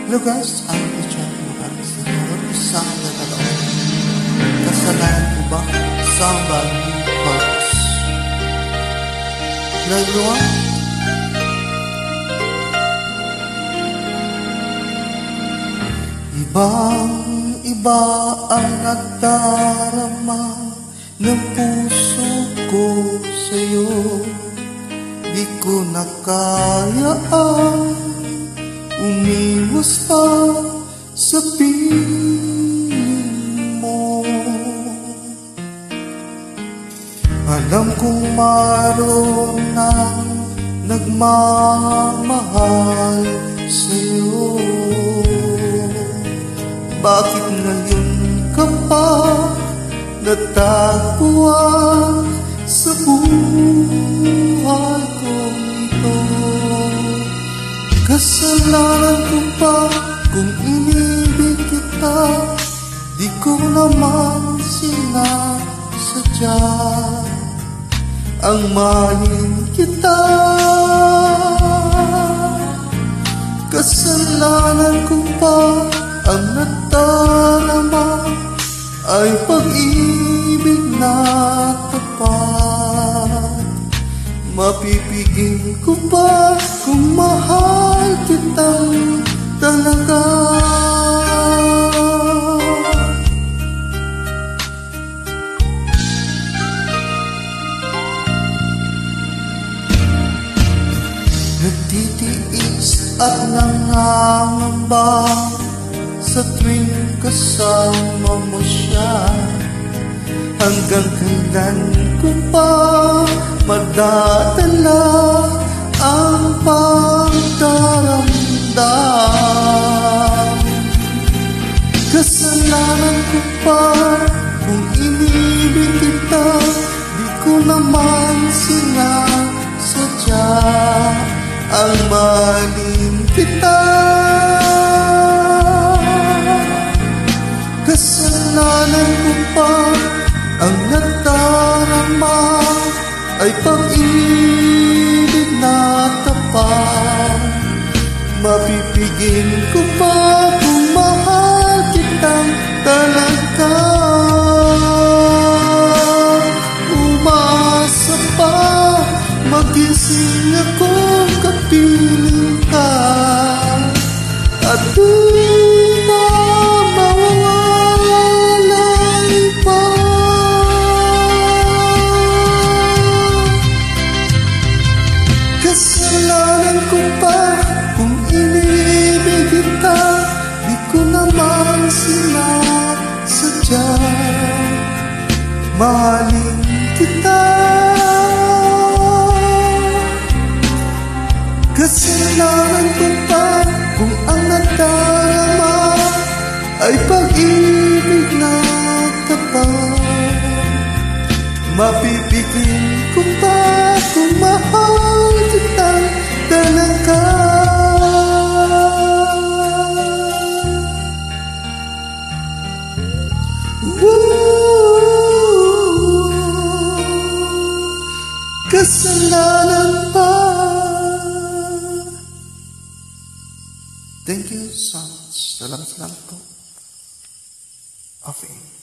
Hello guys, I'm Richard Mucaris. Isang nagkataon. Kasalanan ko ba sa bagong hearts? Nagluwa? Ibang-iba ang nagdarama ng puso ko sa'yo. Di ko na kayaan umiwas pa sa piling mo. Alam kong maroon ng nagmamahal sa'yo. Bakit ngayon ka pa natagpuan sa buhay ko ito? Kasalanan ko ba kung inibig kita? Di ko naman sinasadya ang mahalin kita. Kasalanan ko ba ang nadarama ay pag-ibig na tapat? Mapipigil ko ba kung mahal kitang talaga? Nagtitiis at nangangamba sa tuwing kasama mo siya. Hanggang kailan ko pa madadala ang pagdaramdam? Kasalanan ko pa kung inibig kita? Di ko naman sinasadya ang mahalin kita. Kasalanan ko pa ang nadarama ay pag-ibig na tapat. Mapipigil ko pa kung mahal kitang talaga? Umasa pa magising akong kapiling ka, at di na mawawalay pa. Kasalanan ko pa kung inibig kita? Di ko naman sinasadya mahalin kita. Kasalanan ko pa kung ang nadarama ay pag-ibig na tapat? Mapipigil ko pa kung mahal kitang talaga? Kasalanan pa. Thank you so much. Salamat po. Okay.